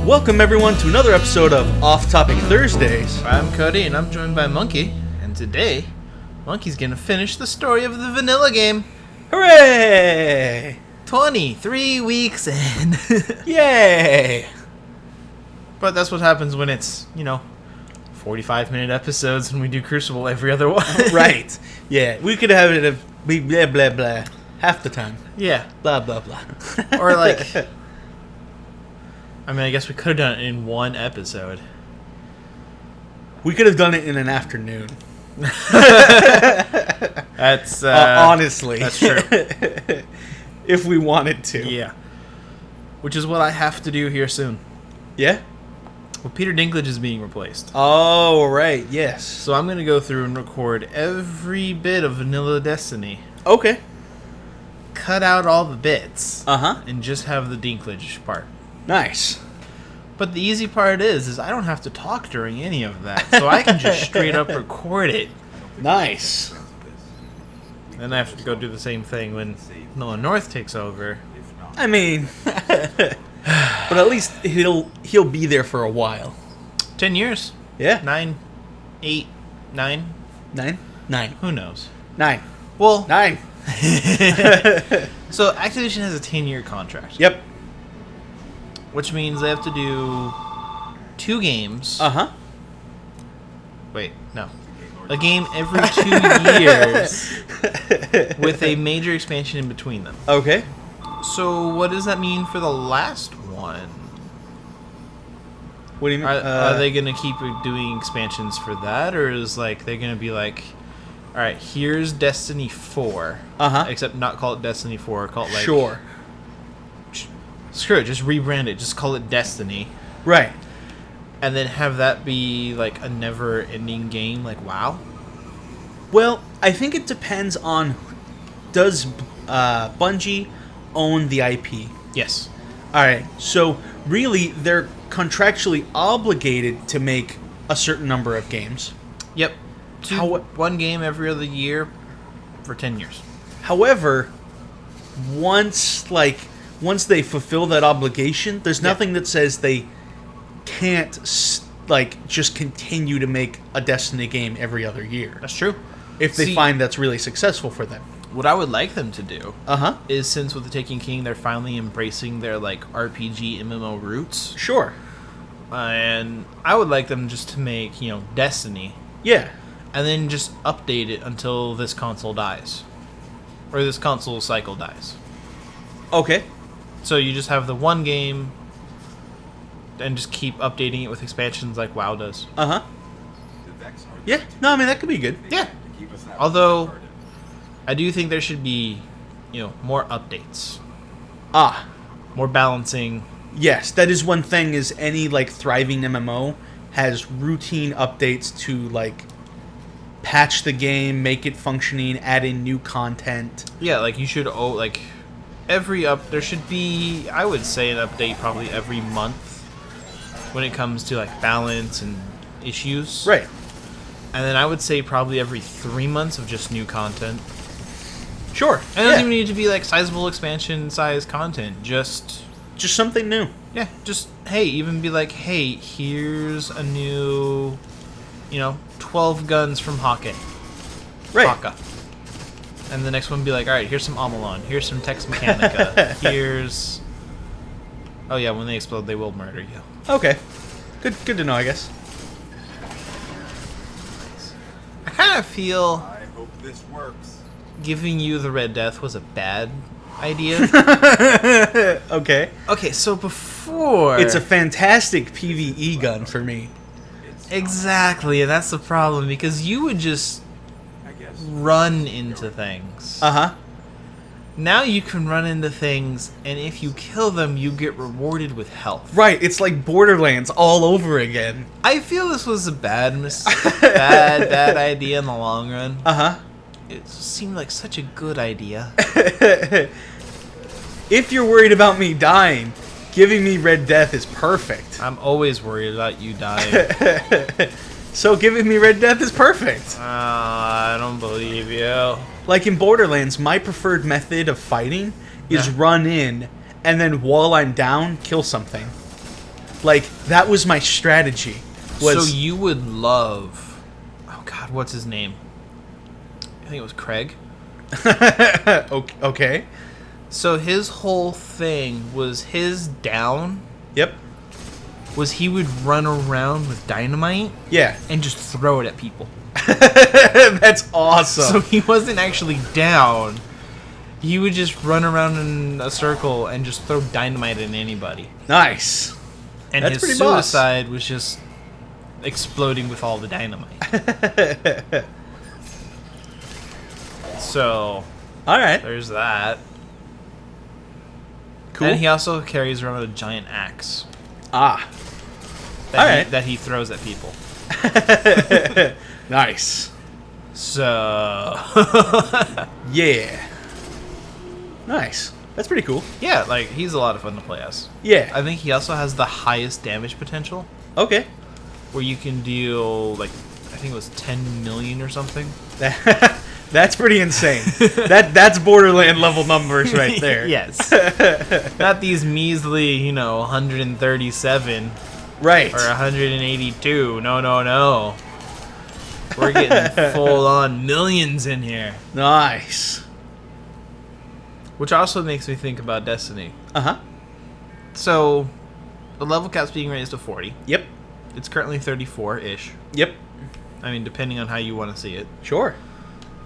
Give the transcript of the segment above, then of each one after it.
Welcome everyone to another episode of Off Topic Thursdays. I'm Cody and I'm joined by Monkey, and today, Monkey's gonna finish the story of the vanilla game. Hooray! 23 weeks in. Yay! But that's what happens when it's, 45-minute episodes and we do Crucible every other one. Right. Yeah, we could have it blah blah blah half the time. Yeah. Blah blah blah. Or I guess we could have done it in one episode. We could have done it in an afternoon. That's honestly. That's true. If we wanted to. Yeah. Which is what I have to do here soon. Yeah? Well, Peter Dinklage is being replaced. Oh, right. Yes. So I'm going to go through and record every bit of Vanilla Destiny. Okay. Cut out all the bits. Uh-huh. And just have the Dinklage part. Nice. But the easy part is I don't have to talk during any of that. So I can just straight up record it. Nice. Then I have to go do the same thing when Nolan North takes over. I mean, but at least he'll be there for a while. 10 years. Yeah. 9, 8, 9. 9? 9. Who knows? 9. Well, 9. So Activision has a 10-year contract. Yep. Which means they have to do 2 games. Uh-huh. Wait, no. A game every 2 years with a major expansion in between them. Okay. So what does that mean for the last one? What do you mean? Are they going to keep doing expansions for that? Or is they're going to be like, all right, here's Destiny 4. Uh-huh. Except not call it Destiny 4. Call it Sure. Screw it, just rebrand it. Just call it Destiny. Right. And then have that be like a never-ending game, like WoW? Well, I think it depends on, does Bungie own the IP? Yes. Alright, so really they're contractually obligated to make a certain number of games. Yep. One game every other year for 10 years. However, once they fulfill that obligation, there's nothing that says they can't just continue to make a Destiny game every other year. That's true. If they find that's really successful for them. What I would like them to do Uh-huh. is, since with the Taken King they're finally embracing their RPG MMO roots. Sure. And I would like them just to make, Destiny. Yeah. And then just update it until this console dies. Or this console cycle dies. Okay. So you just have the one game and just keep updating it with expansions like WoW does. Uh-huh. Yeah. No, I mean, that could be good. Yeah. Although, I do think there should be, more updates. More balancing. Yes, that is one thing, is any, thriving MMO has routine updates to, patch the game, make it functioning, add in new content. Yeah, you should, there should be, I would say, an update probably every month when it comes to, balance and issues. Right. And then I would say probably every 3 months of just new content. Sure. And it doesn't even need to be, sizable expansion size content. Just something new. Yeah, just, hey, even be like, hey, here's a new, 12 guns from Hake. Right. Haka. And the next one be like, all right, here's some Amalon. Here's some Tex Mechanica. Here's... Oh, yeah, when they explode, they will murder you. Okay. Good to know, I guess. I kind of feel... I hope this works. Giving you the Red Death was a bad idea. Okay. Okay, so before... It's a fantastic PvE gun for me. Exactly, and that's the problem, because you would just run into things. Uh-huh. Now you can run into things, and if you kill them, you get rewarded with health. Right, it's like Borderlands all over again. I feel this was a bad idea in the long run. Uh-huh. It seemed like such a good idea. If you're worried about me dying, giving me Red Death is perfect. I'm always worried about you dying. So giving me Red Death is perfect. I don't believe you. Like in Borderlands, my preferred method of fighting is run in, and then while I'm down, kill something. Like, that was my strategy. So you would love... Oh, God, what's his name? I think it was Craig. Okay. So his whole thing was his down Yep. was he would run around with dynamite Yeah. and just throw it at people. That's awesome. So he wasn't actually down. He would just run around in a circle and just throw dynamite at anybody. Nice. And That's his pretty boss. suicide was just exploding with all the dynamite. So All right. there's that. Cool. And he also carries around a giant axe Ah. that, Alright. that he throws at people. Nice. So Yeah. Nice. That's pretty cool. yeah, like he's a lot of fun to play as. Yeah. I think he also has the highest damage potential, Okay. where you can deal like I think it was 10 million or something. That's pretty insane. That's Borderland level numbers right there. Yes. Not these measly, 137 Right. or 182. No. We're getting full on millions in here. Nice. Which also makes me think about Destiny. Uh-huh. So, the level cap's being raised to 40. Yep. It's currently 34-ish. Yep. I mean, depending on how you want to see it. Sure.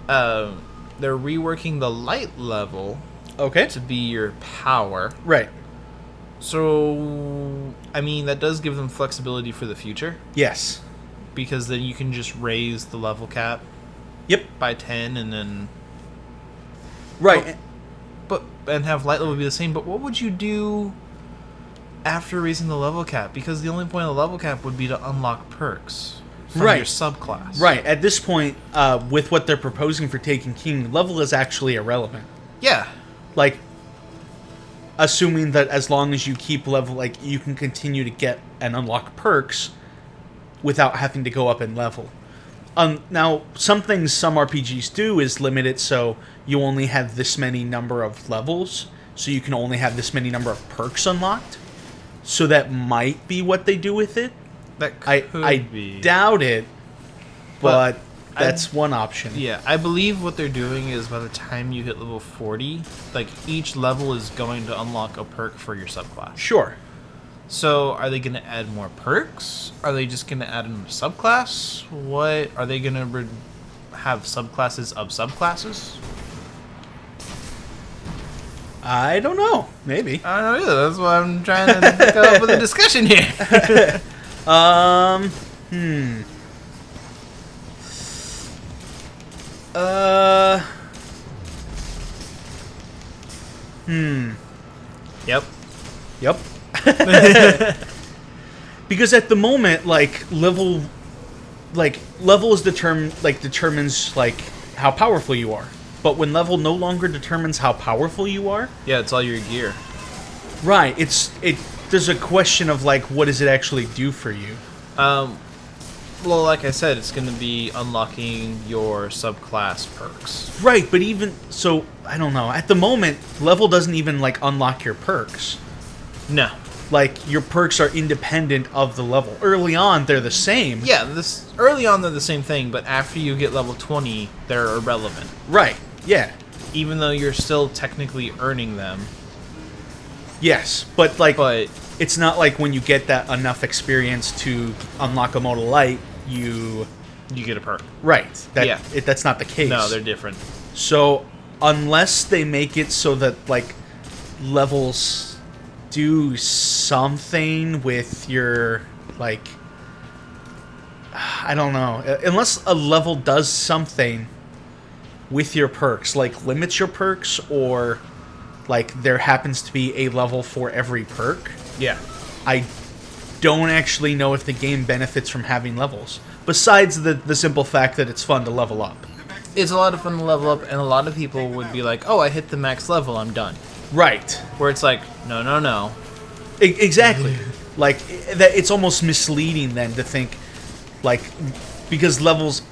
They're reworking the light level Okay. to be your power. Right. So, I mean, that does give them flexibility for the future. Yes. Because then you can just raise the level cap Yep. by 10 and then... Right. And have light level be the same. But what would you do after raising the level cap? Because the only point of the level cap would be to unlock perks from Right. your subclass. Right. At this point, with what they're proposing for Taken King, level is actually irrelevant. Yeah. Like, assuming that as long as you keep level, like, you can continue to get and unlock perks without having to go up in level. Now, some things some RPGs do is limit it so you only have this many number of levels, so you can only have this many number of perks unlocked. So that might be what they do with it. That could I be. doubt it, but I- that's one option. Yeah, I believe what they're doing is by the time you hit level 40, like each level is going to unlock a perk for your subclass. Sure. So, are they going to add more perks? Are they just going to add another subclass? What are they going to have subclasses of subclasses? I don't know. Maybe. I don't know either. That's why I'm trying to come up with a discussion here. Hmm. Yep. Yep. Because at the moment, like level is determines like how powerful you are. But when level no longer determines how powerful you are, Yeah, it's all your gear. right? There's a question of like, what does it actually do for you? Well, like I said, it's going to be unlocking your subclass perks. Right, but even so, I don't know. At the moment, level doesn't even like unlock your perks. No. Like your perks are independent of the level. Early on, they're the same. Yeah, early on they're the same thing, but after you get level 20, they're irrelevant. Right. Yeah. Even though you're still technically earning them. Yes, but like, But it's not like when you get that enough experience to unlock a modal light, you you get a perk. right. Yeah. That's not the case. No, they're different. So unless they make it so that like levels do something with your like, I don't know. Unless a level does something with your perks, like limits your perks, or like there happens to be a level for every perk, Yeah. I don't actually know if the game benefits from having levels. Besides the simple fact that it's fun to level up. It's a lot of fun to level up, and a lot of people would be like, oh, I hit the max level, I'm done. Right. Where it's like, no. Exactly. Like, it's almost misleading then to think, like, because levels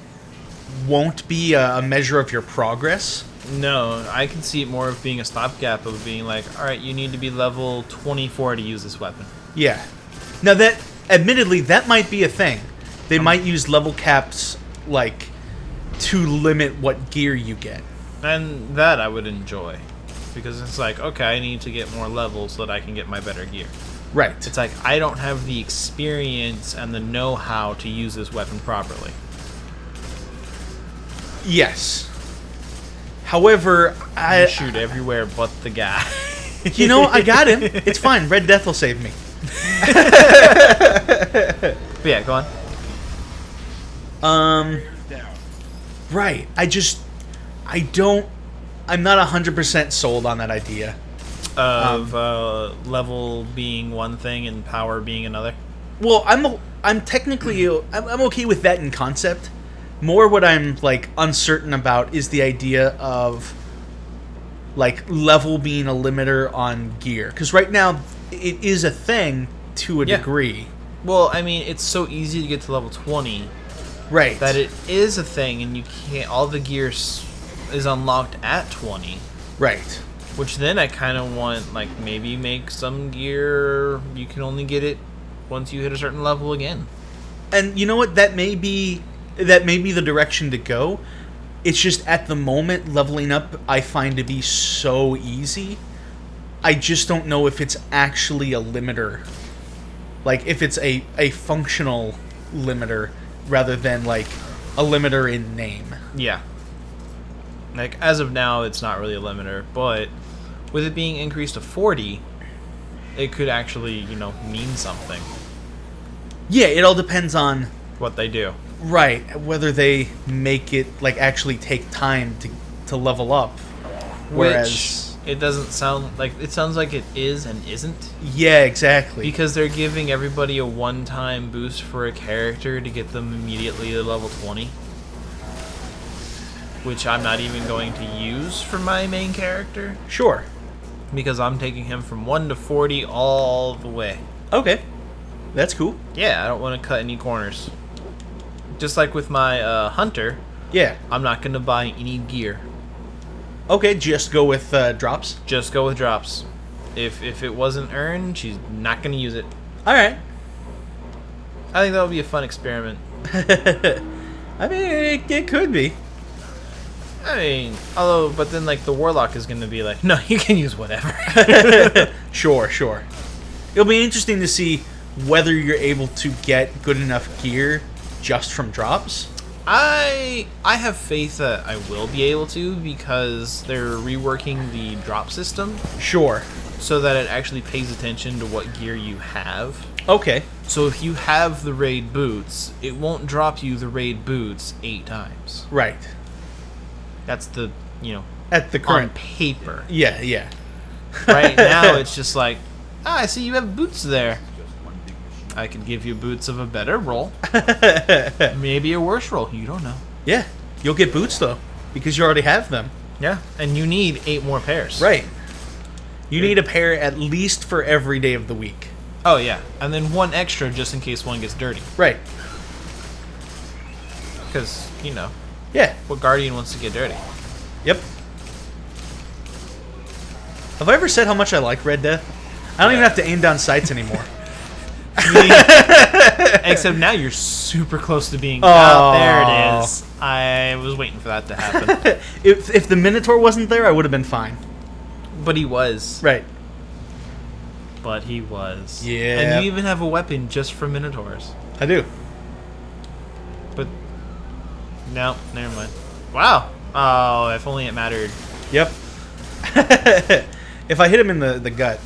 won't be a measure of your progress. No, I can see it more of being a stopgap of being like, alright, you need to be level 24 to use this weapon. Yeah. Now that, admittedly, that might be a thing. They might use level caps, like, to limit what gear you get. And that I would enjoy. Because it's like, okay, I need to get more levels so that I can get my better gear. Right. It's like, I don't have the experience and the know-how to use this weapon properly. Yes. However, I shoot everywhere but the guy. You know, I got him. It's fine. Red Death will save me. But yeah, go on. Right. I'm not 100% sold on that idea. Of level being one thing and power being another. Well, I'm technically I'm okay with that in concept. More what I'm like uncertain about is the idea of like level being a limiter on gear, because right now it is a thing to a degree. Well, I mean, it's so easy to get to level 20, right? That it is a thing, and you can't. All the gear is unlocked at 20, right? Which then I kind of want, like, maybe make some gear you can only get it once you hit a certain level again. And you know what? That may be the direction to go. It's just at the moment, leveling up I find to be so easy. I just don't know if it's actually a limiter. Like, if it's a functional limiter rather than, like, a limiter in name. Yeah. Like, as of now, it's not really a limiter, but with it being increased to 40, it could actually, you know, mean something. Yeah, it all depends on what they do. Right, whether they make it, like, actually take time to level up. Whereas Which, it doesn't sound like... It sounds like it is and isn't. Yeah, exactly. Because they're giving everybody a one-time boost for a character to get them immediately to level 20. Which I'm not even going to use for my main character. Sure. Because I'm taking him from 1 to 40 all the way. Okay. That's cool. Yeah, I don't want to cut any corners. Just like with my hunter, yeah, I'm not going to buy any gear. Okay, just go with drops? Just go with drops. If it wasn't earned, she's not going to use it. Alright. I think that would be a fun experiment. I mean, it could be. I mean, although, but then, like, the warlock is going to be like, no, you can use whatever. Sure. It'll be interesting to see whether you're able to get good enough gear just from drops. I have faith that I will be able to, because they're reworking the drop system. Sure. So that it actually pays attention to what gear you have. Okay. So if you have the raid boots, it won't drop you the raid boots 8 times. Right. That's the, you know, at the current on paper. Yeah. Right now it's just like, I see you have boots there. I can give you boots of a better roll. Maybe a worse roll. You don't know. Yeah. You'll get boots, though, because you already have them. Yeah. And you need 8 more pairs. Right. You need a pair at least for every day of the week. Oh, yeah. And then 1 extra just in case one gets dirty. Right. Because, you know. Yeah. What guardian wants to get dirty? Yep. Have I ever said how much I like Red Death? I don't even have to aim down sights anymore. Except now you're super close to being... Oh, there it is. I was waiting for that to happen. If the Minotaur wasn't there, I would have been fine. But he was. Right. But he was. Yeah. And you even have a weapon just for Minotaurs. I do. But... No, never mind. Wow. Oh, if only it mattered. Yep. If I hit him in the gut.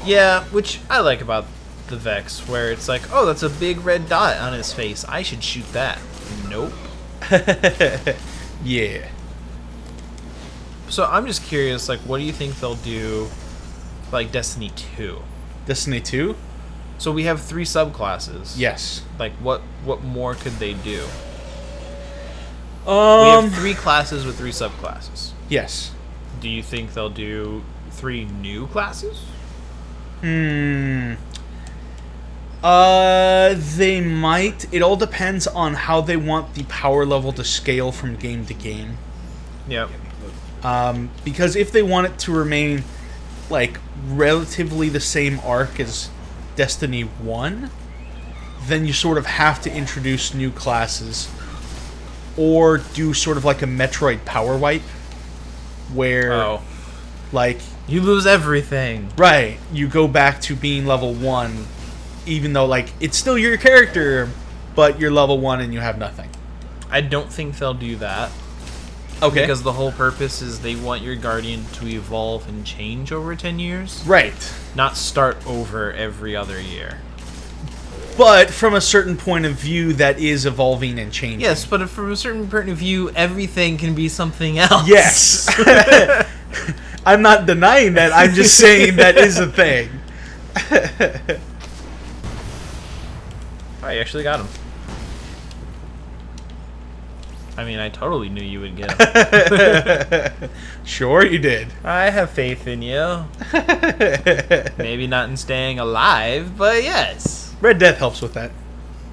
Yeah, which I like about the Vex, where it's like, oh, that's a big red dot on his face. I should shoot that. Nope. Yeah. So I'm just curious, like, what do you think they'll do, like, Destiny 2? Destiny 2? So we have 3 subclasses. Yes. Like, what more could they do? We Um. have 3 classes with 3 subclasses. Yes. Do you think they'll do 3 new classes? They might. It all depends on how they want the power level to scale from game to game. Yep. Because if they want it to remain, like, relatively the same arc as Destiny 1, then you sort of have to introduce new classes or do sort of like a Metroid power wipe where Oh, like you lose everything. right, you go back to being level 1 even though like it's still your character but you're level 1 and you have nothing. I don't think they'll do that. Okay. Because the whole purpose is they want your Guardian to evolve and change over 10 years, right. not start over every other year. But from a certain point of view that is evolving and changing. Yes, but from a certain point of view, everything can be something else. Yes. I'm not denying that. I'm just saying that is a thing. Oh, you actually got him. I mean, I totally knew you would get him. Sure you did. I have faith in you. Maybe not in staying alive, but yes. Red Death helps with that.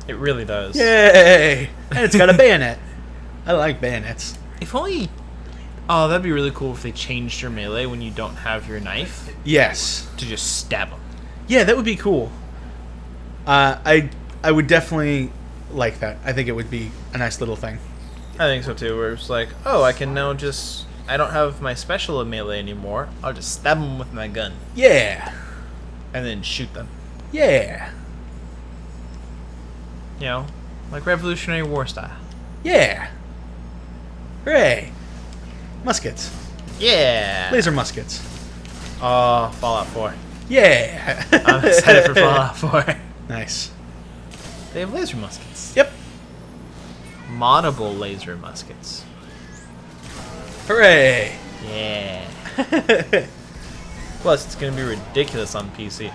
It really does. Yay! And it's got a bayonet. I like bayonets. If only... Oh, that'd be really cool if they changed your melee when you don't have your knife Yes. to just stab them. Yeah, that would be cool. I would definitely like that. I think it would be a nice little thing. I think so too, where it's like, oh, I can now just... I don't have my special melee anymore. I'll just stab them with my gun. Yeah. And then shoot them. Yeah. You know, like Revolutionary War style. Yeah. Hooray. Muskets. Yeah! Laser muskets. Oh, Fallout 4. Yeah. I'm excited for Fallout 4. Nice. They have laser muskets. Yep. Moddable laser muskets. Hooray. Yeah. Plus, it's going to be ridiculous on PC.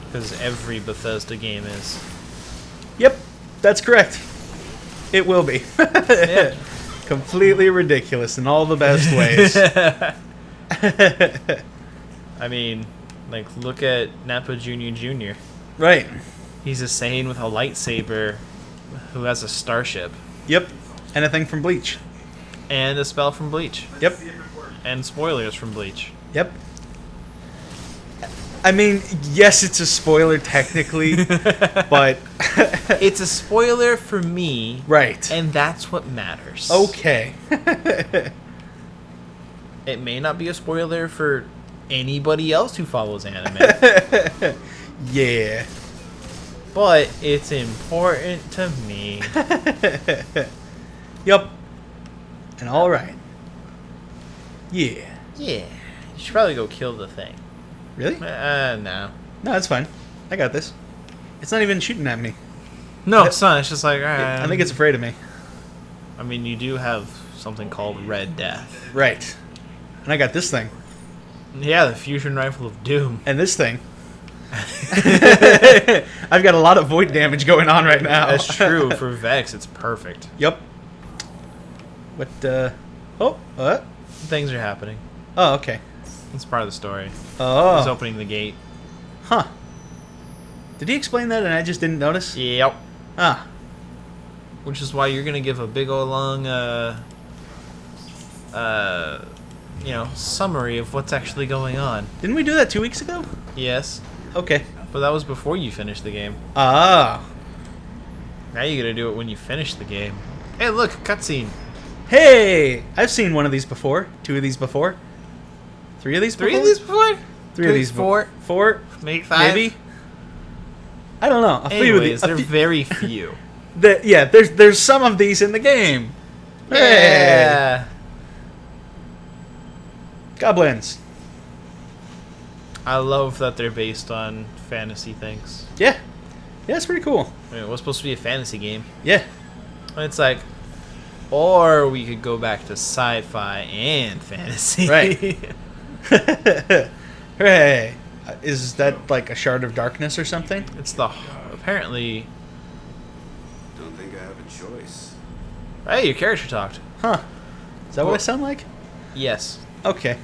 Because every Bethesda game is. Yep, that's correct. It will be. Yeah. Completely ridiculous in all the best ways. I mean, like, look at Nappa Jr. Right. He's a Saiyan with a lightsaber who has a starship. Yep. Anything from Bleach. And a spell from Bleach. Yep. And spoilers from Bleach. Yep. I mean, yes, it's a spoiler technically, but It's a spoiler for me, right. and that's what matters. Okay. It may not be a spoiler for anybody else who follows anime, Yeah. but it's important to me. Yep. And all right. Yeah. Yeah, you should probably go kill the thing. Really? No. No, that's fine. I got this. It's not even shooting at me. No, it's not. It's just like, alright. I think it's afraid of me. I mean, you do have something called Red Death. Right. And I got this thing. Yeah, the fusion rifle of doom. And this thing. I've got a lot of void damage going on right now. That's true. For Vex, it's perfect. Yep. What, Oh, what? Things are happening. Oh, okay. It's part of the story. He's Oh. opening the gate. Huh. Did he explain that and I just didn't notice? Yep. Ah. Which is why you're gonna give a big old long, summary of what's actually going on. Didn't we do that 2 weeks ago? Yes, Okay. but that was before you finished the game. Ah. Now you gotta do it when you finish the game. Hey, look, cutscene. Hey! I've seen one of these before. 2 of these before. 3 of these before? 3 of these before? 3 of these Four? 4? Maybe 5? Maybe? I don't know. A few of Anyways, these. they're very few. Yeah, there's some of these in the game. Hey! Yeah. Goblins. I love that they're based on fantasy things. Yeah. Yeah, it's pretty cool. I mean, it was supposed to be a fantasy game. Yeah. And it's like, or we could go back to sci-fi and fantasy. Right. Hooray. Is that like a shard of darkness or something? It's the apparently. Don't think I have a choice. Hey, your character talked. Huh. Is that what I Well- sound like? Yes, Okay.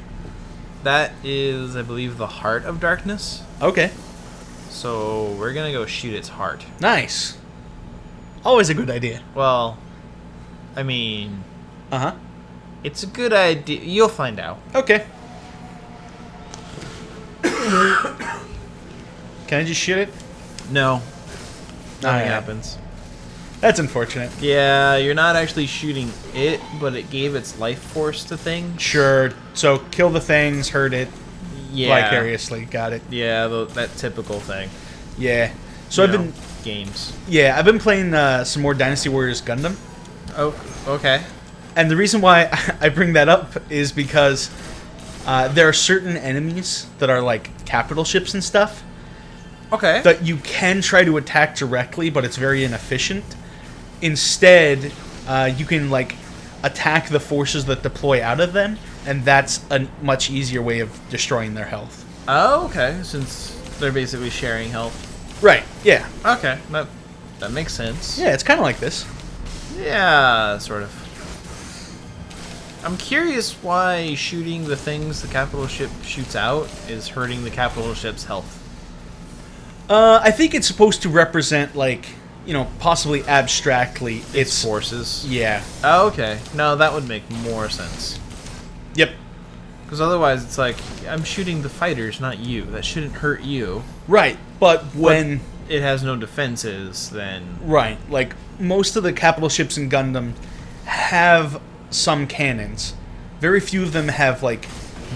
that is, I believe, the heart of darkness. Okay. So we're gonna go shoot its heart. Nice. Always a good idea. Well, I mean, Uh-huh. it's a good idea. You'll find out. Okay. Can I just shoot it? No. Nothing Alright. happens. That's unfortunate. Yeah, you're not actually shooting it, but it gave its life force to things. Sure. So kill the things, hurt it Yeah. vicariously. Got it. Yeah, that typical thing. Yeah. So You I've know, been games. I've been playing some more Dynasty Warriors Gundam, Oh, okay. and the reason why I bring that up is because there are certain enemies that are like capital ships and stuff Okay. that you can try to attack directly, but it's very inefficient. Instead, you can like attack the forces that deploy out of them, and that's a much easier way of destroying their health. Oh, okay. Since they're basically sharing health. Right. Yeah. Okay, that makes sense. Yeah. It's kind of like this. Yeah, sort of. I'm curious why shooting the things the capital ship shoots out is hurting the capital ship's health. I think it's supposed to represent like, you know, possibly abstractly Its forces. Yeah. Oh, okay. No, that would make more sense. Yep. Because otherwise, it's like I'm shooting the fighters, not you. That shouldn't hurt you. Right. But when It has no defenses, then right, like most of the capital ships in Gundam have some cannons. Very few of them have like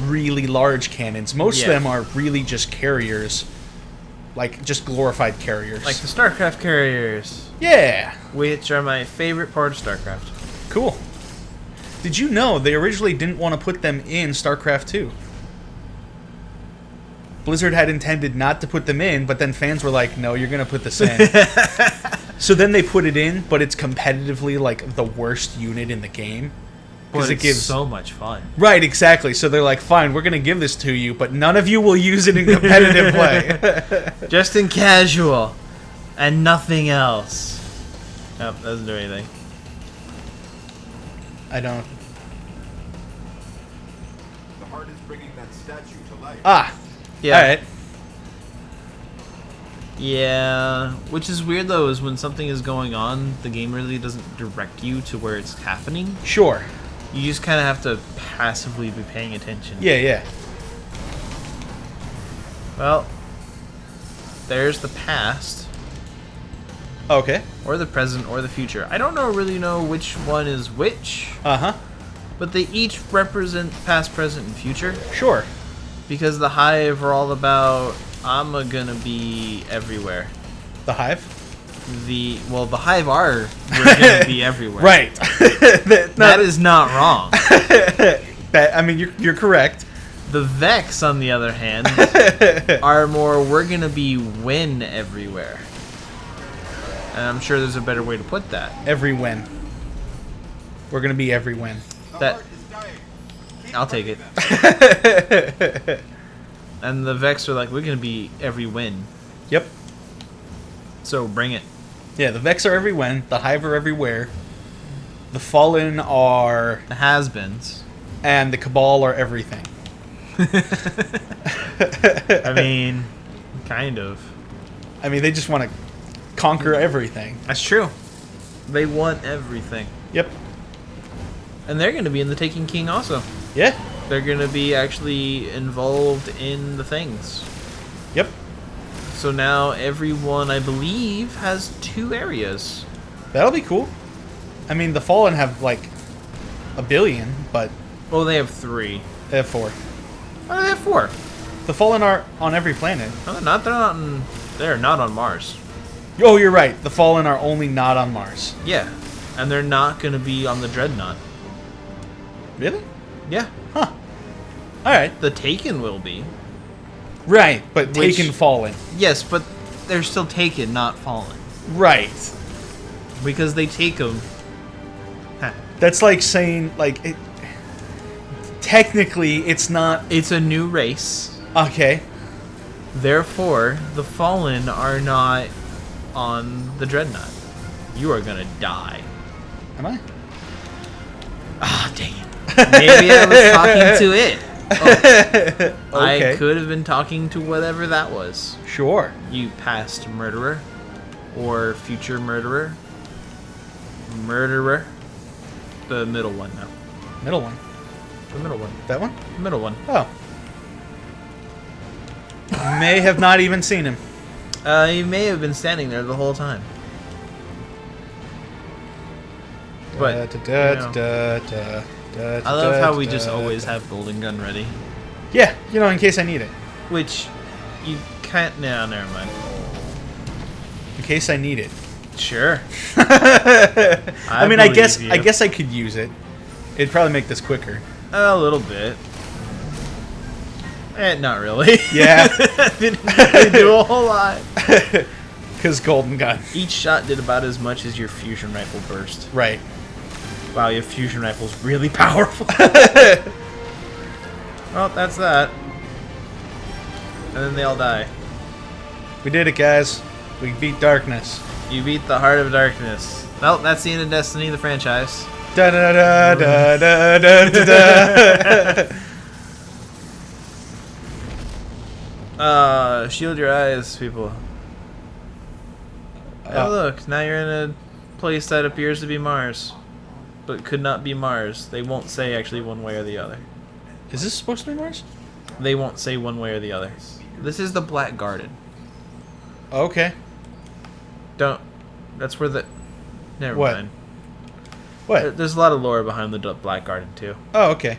really large cannons. Most of Yeah. them are really just carriers. Like just glorified carriers. like the StarCraft carriers, yeah. which are my favorite part of StarCraft. Cool. Did you know they originally didn't want to put them in StarCraft 2? Blizzard had intended not to put them in, but then fans were like, no, you're going to put this in. So then they put it in, but it's competitively like the worst unit in the game. Because it gives so much fun. Right, exactly. So they're like, fine, we're going to give this to you, but none of you will use it in competitive play. Just in casual, and nothing else. Nope, doesn't do anything. I don't. The heart is bringing that statue to life. Ah. Yeah. All right. Yeah, which is weird though, is when something is going on, the game really doesn't direct you to where it's happening. Sure. You just kind of have to passively be paying attention. Yeah, yeah. Well, there's the past, Okay. or the present, or the future. I don't really know which one is which, Uh-huh. but they each represent past, present, and future. Sure. Because the Hive are all about, I'm gonna be everywhere. The Hive? The Hive are, we're gonna be everywhere. Right. That is not wrong. That, I mean, you're correct. The Vex, on the other hand, are more, we're gonna be win everywhere. And I'm sure there's a better way to put that. Every win. We're going to be every win. The That- heart is dying. Keep I'll take it. And the Vex are like, we're gonna be every win. Yep. So bring it. Yeah, the Vex are every win. The Hive are everywhere. The Fallen are... The has-beens. And the Cabal are everything. I mean, kind of. I mean, they just want to conquer everything. That's true. They want everything. Yep. And they're gonna be in the Taken King also. Yeah. They're gonna be actually involved in the things. Yep. So now everyone, I believe, has 2 areas. That'll be cool. I mean, the Fallen have, like, a billion, but Oh, they have 3. they have 4. Oh, they have 4. The Fallen are on every planet. No, they're not. They're not on Mars. Oh, you're right. The Fallen are only not on Mars. Yeah, and they're not gonna be on the Dreadnought. Really? Yeah, Huh. Alright. the Taken will be. Right, but Which- Taken Fallen. Yes, but they're still Taken, not Fallen, Right. because they take them. That's like saying, like, it, technically, it's not... It's a new race. Okay. Therefore, the Fallen are not on the Dreadnought. You are gonna die. Am I? Ah, dang it. Maybe I was talking to it. Oh, Okay. I could have been talking to whatever that was. Sure. You past murderer. Or future murderer. Murderer. The middle one now. Middle one. The middle one. That one? The middle one. Oh. May have not even seen him. He may have been standing there the whole time. But I love how we just always have Golden Gun ready. Yeah, in case I need it. Which you can't. No, never mind. In case I need it. Sure. I mean, I guess believe you. I guess I could use it. It'd probably make this quicker. A little bit. Not really. Yeah. Didn't really do a whole lot. Because Golden Gun. Each shot did about as much as your fusion rifle burst. Right. Wow, your fusion rifle's really powerful. Well, that's that. And then they all die. We did it, guys. We beat darkness. You beat the Heart of Darkness. Well, that's the end of Destiny, the franchise. Da da da da da da da da. Shield your eyes, people. Oh, look, now you're in a place that appears to be Mars, but could not be Mars. They won't say actually one way or the other. Is this supposed to be Mars? They won't say one way or the other. This is the Black Garden. Okay. Don't. That's where the. Never What? mind. What? There's a lot of lore behind the Black Garden too. Oh, okay.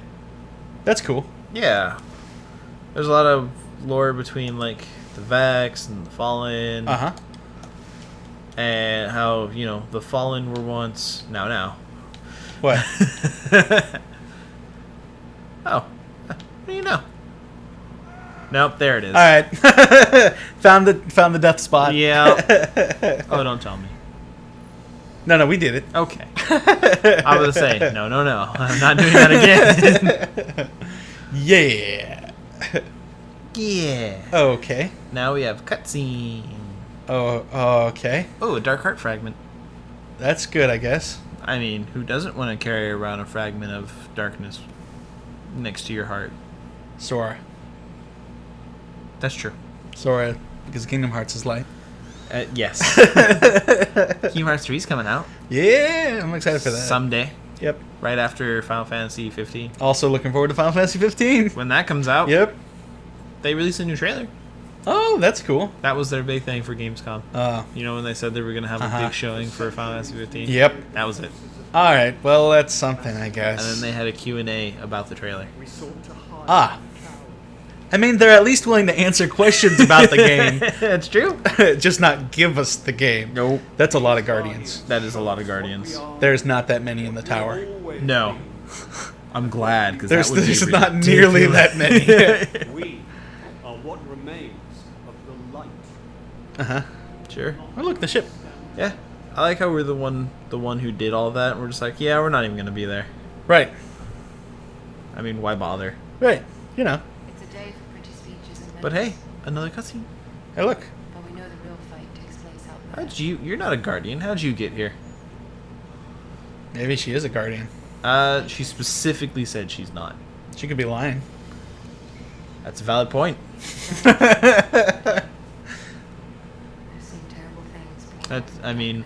That's cool. Yeah. There's a lot of lore between like the Vex and the Fallen. Uh-huh. And how, the Fallen were once now. What? Oh. What do you know? Nope, there it is. All right. found the death spot. Yeah. Oh, don't tell me. No, we did it. Okay. I was gonna say, no. I'm not doing that again. Yeah. Yeah. Okay. Now we have cutscene. Oh, okay. Oh, a Dark Heart fragment. That's good, I guess. I mean, who doesn't want to carry around a fragment of darkness next to your heart? Sora. That's true. Sora, because Kingdom Hearts is light. Yes. Kingdom Hearts 3 is coming out Yeah, I'm excited for that. someday, Yep. right after Final Fantasy 15. Also looking forward to Final Fantasy 15. When that comes out, Yep. they release a new trailer. Oh, that's cool. That was their big thing for Gamescom. When they said they were going to have a big showing for Final Fantasy 15? Yep. That was it. All right. Well, that's something, I guess. And then they had a Q&A about the trailer. Ah. I mean, they're at least willing to answer questions about the game. That's true. Just not give us the game. Nope. That's a lot of Guardians. That is a lot of Guardians. There's not that many in the tower. No. I'm glad, because There's that would be not nearly ridiculous. that many. We are what remains of the light. Uh-huh. Sure. Oh, look, the ship. Yeah. I like how we're the one who did all that. And we're just like, yeah, we're not even going to be there. Right. I mean, why bother? Right. It's a day for pretty speeches and But hey, another cutscene. Hey, look. But we know the real fight takes place out there. You're not a Guardian. How'd you get here? Maybe she is a Guardian. She specifically said she's not. She could be lying. That's a valid point. I've seen terrible things. I mean,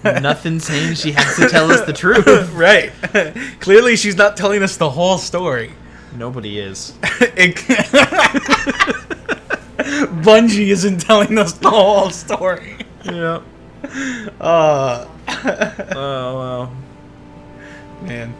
nothing saying she has to tell us the truth. Right. Clearly, she's not telling us the whole story. Nobody is. Bungie isn't telling us the whole story. Yep. Uh, Oh, wow. man.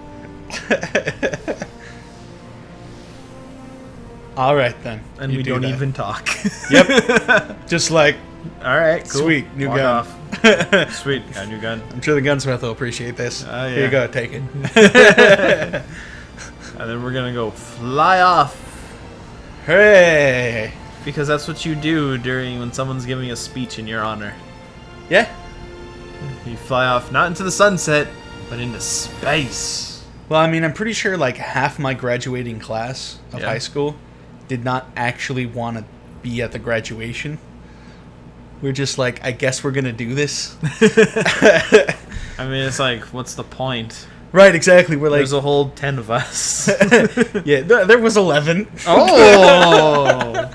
All right, then. And You we do don't that. even talk. Yep. Just like, All right, cool. sweet, new Walk gun. off. Sweet, got a new gun. I'm sure the gunsmith will appreciate this. Oh, Here you yeah. go, take it. And then we're gonna go fly off. Hooray! Because that's what you do when someone's giving a speech in your honor. Yeah. You fly off, not into the sunset, but into space. Well, I mean, I'm pretty sure like half my graduating class of Yeah. high school did not actually want to be at the graduation. We're just like, I guess we're gonna do this. I mean, it's like, what's the point? Right, exactly. We're like, There's a whole 10 of us. yeah, there was 11. Oh!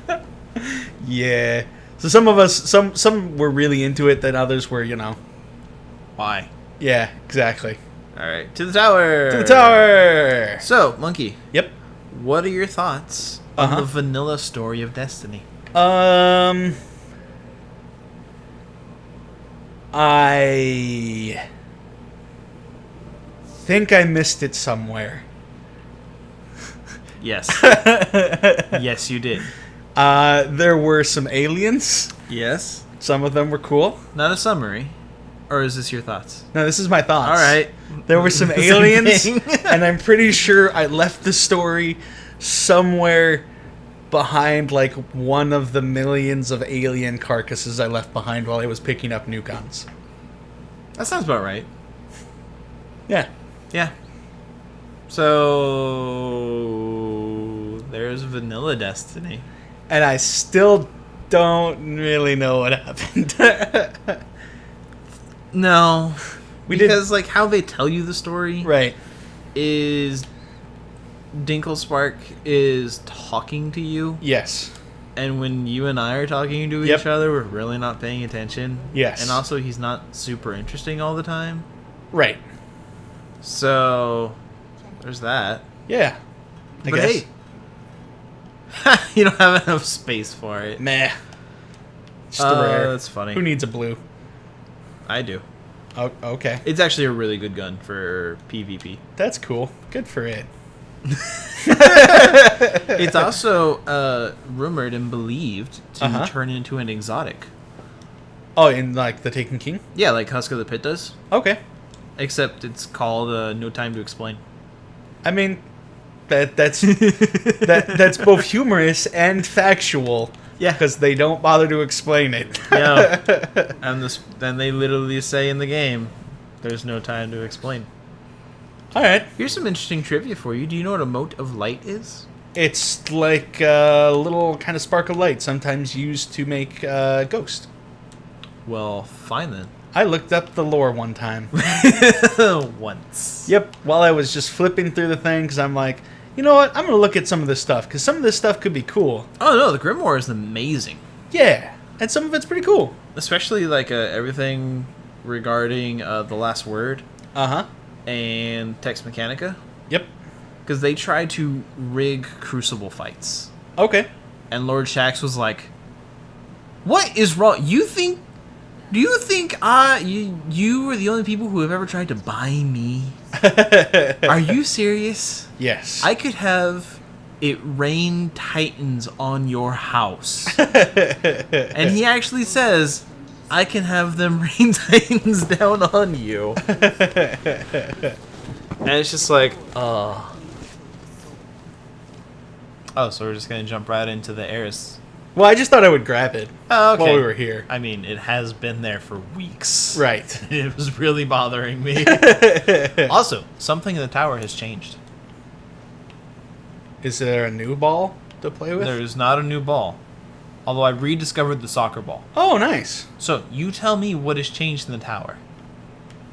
Yeah. So some of us, some were really into it, then others were, Why? yeah, exactly. Alright, to the tower! To the tower. So, Monkey, Yep. what are your thoughts on the vanilla story of Destiny? I think I missed it somewhere. Yes. Yes, you did. There were some aliens. Yes. Some of them were cool. Not a summary. Or is this your thoughts? No, this is my thoughts. All right. There were some Same aliens, thing. and I'm pretty sure I left the story somewhere behind, like, one of the millions of alien carcasses I left behind while I was picking up new guns. That sounds about right. Yeah. Yeah. So there's Vanilla Destiny. And I still don't really know what happened. No. We did- because like how they tell you the story Right. is Dinklespark is talking to you, Yes. and when you and I are talking to Yep. each other, we're really not paying attention. Yes. And also he's not super interesting all the time. Right. So there's that. Yeah. I But guess. hey, you don't have enough space for it. Meh. Just a rare. That's funny. Who needs a blue? I do. Oh, okay. It's actually a really good gun for PvP. That's cool. Good for it. It's also rumored and believed to Uh-huh. turn into an exotic. Oh, in, like, the Taken King? Yeah, like Husk of the Pit does. Okay. Except it's called No Time to Explain. I mean, that's that's both humorous and factual. Yeah. Because they don't bother to explain it. No. And then they literally say in the game, there's no time to explain. All right. Here's some interesting trivia for you. Do you know what a mote of light is? It's like a little kind of spark of light, sometimes used to make ghost. Well, fine then. I looked up the lore one time. Once. Yep, while I was just flipping through the thing, because I'm like, you know what? I'm going to look at some of this stuff, because some of this stuff could be cool. Oh no, the Grimoire is amazing. Yeah, and some of it's pretty cool. Especially like everything regarding the last word Uh-huh. and Tex Mechanica. Yep. Because they tried to rig Crucible fights. Okay. And Lord Shaxx was like, what is wrong? Do you think you are the only people who have ever tried to buy me? Are you serious? Yes. I could have it rain titans on your house. And he actually says, I can have them rain titans down on you. And it's just like, oh, so we're just going to jump right into the Eris. Well, I just thought I would grab it Oh, okay. while we were here. I mean, it has been there for weeks. Right. It was really bothering me. Also, something in the tower has changed. Is there a new ball to play with? There is not a new ball. Although I rediscovered the soccer ball. Oh, nice. So, you tell me what has changed in the tower.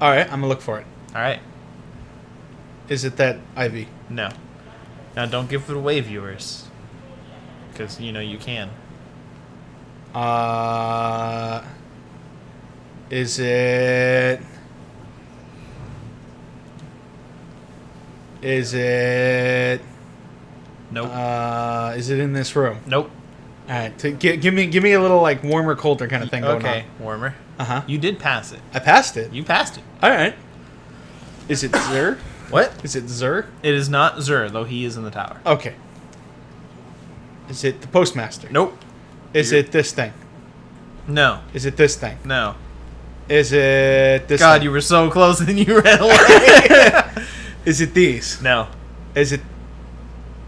All right, I'm going to look for it. Alright? Is it that Ivy? No. Now, don't give it away, viewers. Because, you can. Is it... Is it... Nope. Is it in this room? Nope. All right, give me a little like warmer, colder kind of thing going Okay, warmer. on. Uh huh. You did pass it. I passed it. You passed it. All right. Is it Zur? What? Is it Zur? It is not Zur, though he is in the tower. Okay. Is it the postmaster? Nope. Is it this thing? No. Is it this thing? No. Is it this? God, thing? you were so close and you ran away. Is it these? No. Is it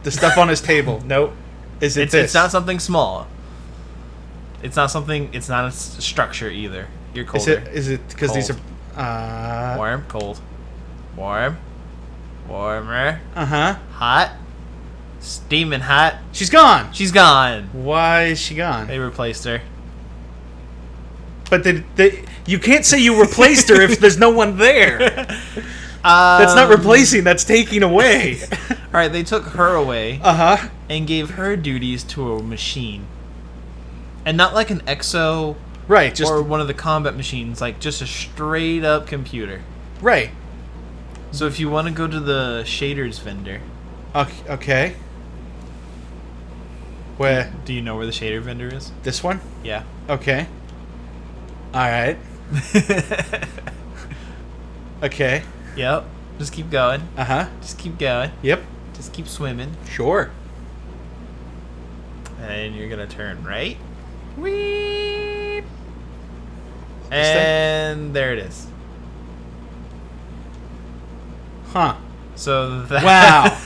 the stuff on his table? Nope. Is it It's this? it's not something small. It's not something. It's not a structure either. You're Is colder. it? Is it because these Cold. are? Warm, cold, warm, warmer, hot, steaming hot. She's gone. She's gone. Why is she gone? They replaced her. But you can't say you replaced her if there's no one there. That's not replacing. That's taking away. All right, they took her away Uh huh. and gave her duties to a machine, and not like an exo Right. Just or one of the combat machines, like just a straight up computer. right. So if you want to go to the shaders vendor, Okay. Where? Do you know where the shader vendor is? This one? Yeah. Okay. Alright. Okay. Yep. Just keep going. Uh-huh. Just keep going. Yep. Just keep swimming. Sure. And you're gonna turn right. Weep. thing? And there it is. Huh. So that Wow.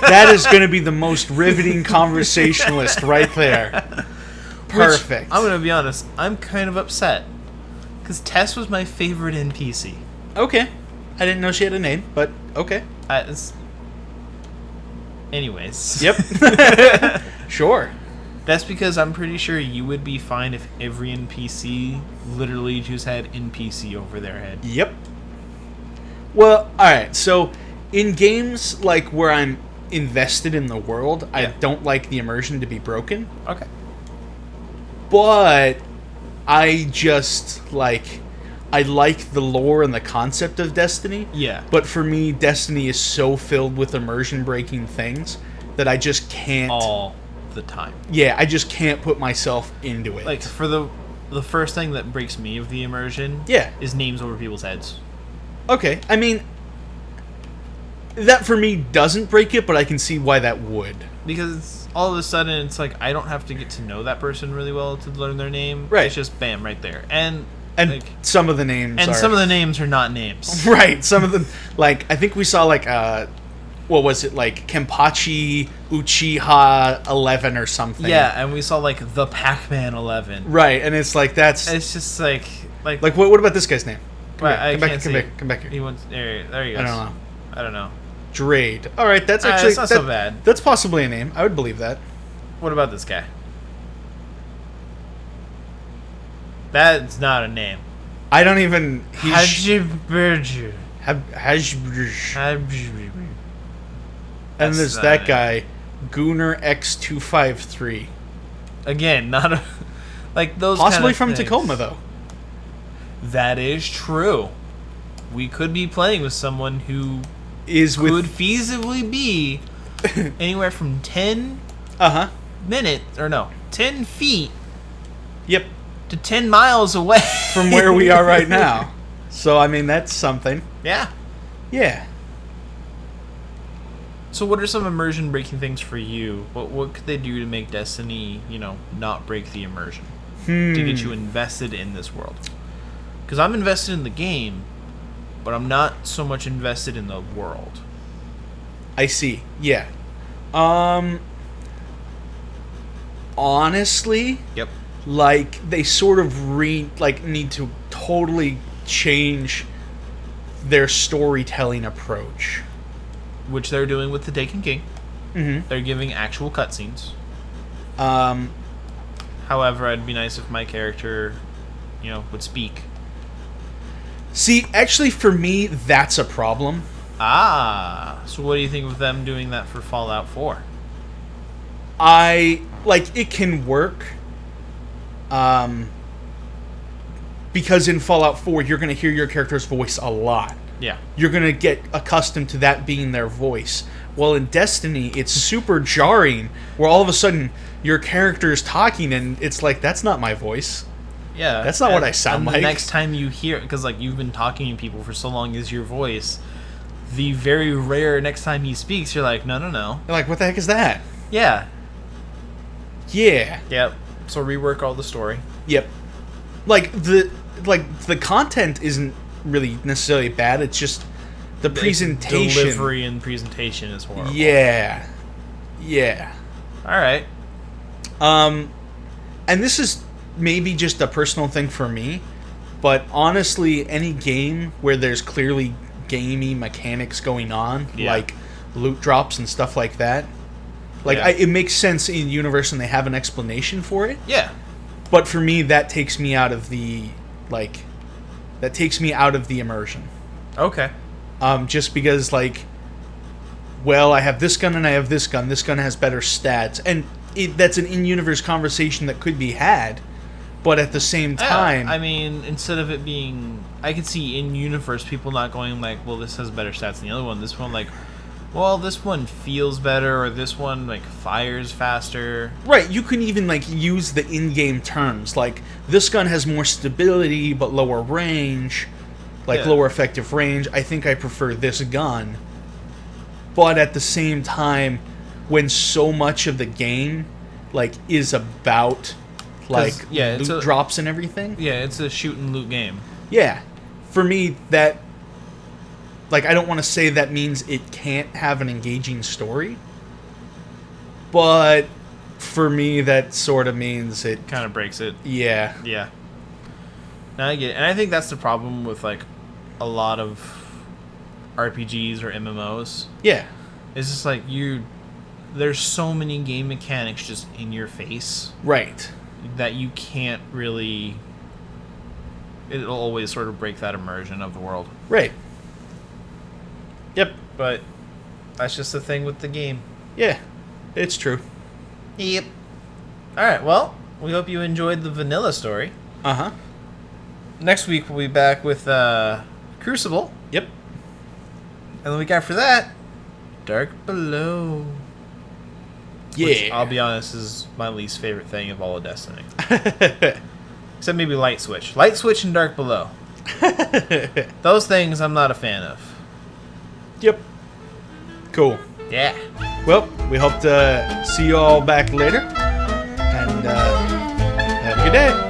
That is going to be the most riveting conversationalist right there. Which, Perfect. I'm gonna be honest. I'm kind of upset because Tess was my favorite NPC. Okay. I didn't know she had a name, but okay. Anyways. Yep. Sure. That's because I'm pretty sure you would be fine if every NPC literally just had NPC over their head. Yep. Well, alright, so in games like where I'm invested in the world, I Yeah. don't like the immersion to be broken. Okay. But I just I like the lore and the concept of Destiny. Yeah. But for me, Destiny is so filled with immersion breaking things that I just can't. All the time. Yeah, I just can't put myself into it. Like for the first thing that breaks me of the immersion, Yeah. is names over people's heads. Okay, I mean, that for me doesn't break it, but I can see why that would. Because all of a sudden it's like I don't have to get to know that person really well to learn their name. Right. It's just bam right there. And And some of the names and are... some of the names are not names. Right, some of them... I think we saw, what was it, Kenpachi Uchiha 11 or something. Yeah, and we saw the Pac-Man 11. Right, and it's that's... It's just like what about this guy's name? Come Right, I here, can't see. come back here. He wants there he goes. I don't know. I don't know. Drade. Alright, that's Alright, actually... that's not so bad. That's possibly a name. I would believe that. What about this guy? That's not a name. I don't even... Hajiburju. Hajbrj. Hajiburju. And That's there's not that it. guy, Gunnar X253. Again, not a those Possibly kind of from things. Tacoma, though. That is true. We could be playing with someone who Is could with... feasibly be anywhere from 10 Uh-huh. minutes, or no, 10 feet Yep. to 10 miles away. From where we are right now. So, I mean, that's something. Yeah. Yeah. So what are some immersion breaking things for you? What could they do to make Destiny, not break the immersion? To get you invested in this world? Because I'm invested in the game, but I'm not so much invested in the world. I see. Yeah. Honestly, Yep. they sort of need to totally change their storytelling approach. Which they're doing with the Taken King. Mm-hmm. They're giving actual cutscenes. Um, However, it'd be nice if my character, would speak. see, actually, for me, that's a problem. So what do you think of them doing that for Fallout 4? It can work. Because in Fallout 4, you're going to hear your character's voice a lot. Yeah. You're going to get accustomed to that being their voice. Well, in Destiny, it's super jarring, where all of a sudden your character is talking and it's that's not my voice. Yeah. That's not what I sound and like. The next time you hear, because you've been talking to people for so long is your voice, the very rare next time he speaks, you're like, no. You're like, what the heck is that? Yeah. Yeah. Yep. So rework all the story. Yep. The content isn't really necessarily bad. It's just the presentation. Delivery and presentation is horrible. Yeah. Yeah. All right. And this is maybe just a personal thing for me, but honestly, any game where there's clearly gamey mechanics going on, Yeah. like loot drops and stuff like that, Yeah. it makes sense in universe and they have an explanation for it. Yeah. But for me, that takes me out of the immersion. Okay. Just because well, I have this gun and I have this gun. This gun has better stats, and that's an in-universe conversation that could be had. But at the same time, Yeah, I mean, instead of it being, I could see in universe people not going well, this has better stats than the other one. This one, well, this one feels better, or this one like fires faster. Right, you can even like use the in-game terms, like this gun has more stability but lower range, like Yeah. lower effective range. I think I prefer this gun. But at the same time, when so much of the game like is about like yeah, it's loot a- drops and everything. Yeah, it's a shoot and loot game. Yeah. For me that like I don't want to say that means it can't have an engaging story. But for me that sort of means it Kind of breaks it. yeah. Yeah. Now I get it. And I think that's the problem with like a lot of RPGs or MMOs. Yeah. It's just like there's so many game mechanics just in your face Right. that you can't really, it'll always sort of break that immersion of the world. Right. Yep. But that's just the thing with the game. Yeah. It's true. Yep. Alright, well, we hope you enjoyed the vanilla story. Uh-huh. Next week we'll be back with Crucible. Yep. And the week after that, Dark Below. Which, Yeah. I'll be honest, is my least favorite thing of all of Destiny. Except maybe Light Switch. Light Switch and Dark Below. Those things I'm not a fan of. Yep. Cool. Yeah. Well, we hope to see you all back later. And have a good day.